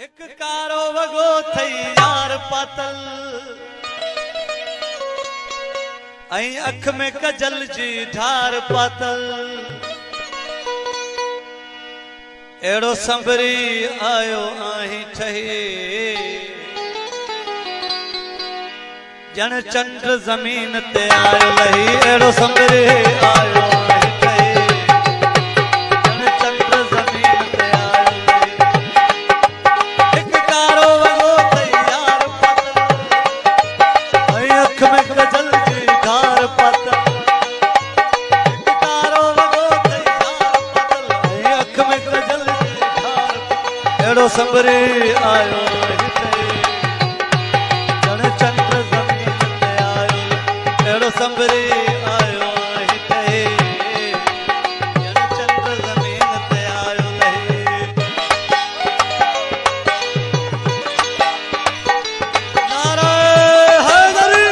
एक कारो वगो थई यार पातल आई अख में कजल जी ढार पातल एड़ो संभरी आयो आही ठही जन चंद्र जमीन ते आयो लही एड़ो संभरी आयो आही ठही जन चंद्र जमीन ते आयो लही एक कारो वगो थई यार पातल आई अख में कजल जी ढार पातल एक कारो वगो थई यार पातल आई अख में कजल एड़ो संभरी आयो जन चंद्र जमीन ते आयो एड़ो संभरी आयो जन चंद्र जमीन ते आयो नारे हैदरी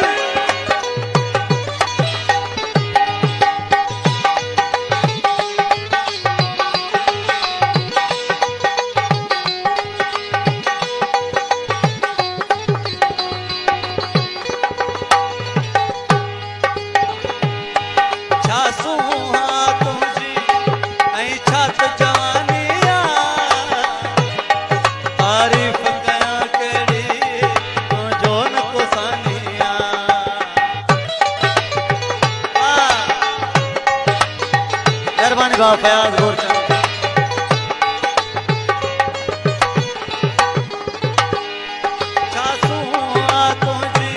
फयाज गोरचंद छासू तुझी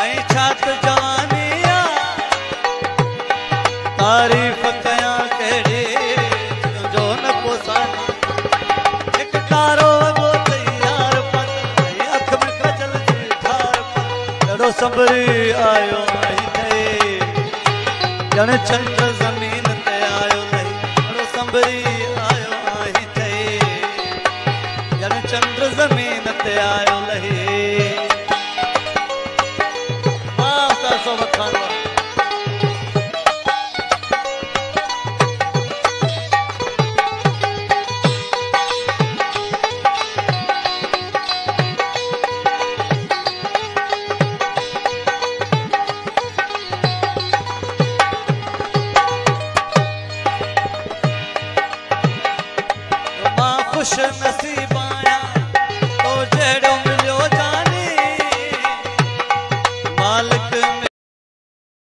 ऐं छात जवानिया तारीफ़ कया कहिड़ी तुंहिंजो न पोसानी एक कारो वॻो थई यार पातल अख में कजल जी ढार पातल एड़ो संभरी आयो जन चंद्र जमीन ते आयो संभरी आयो आही थई जन चंद्र जमीन ते आयो लही मां सो वखान खुश नसीब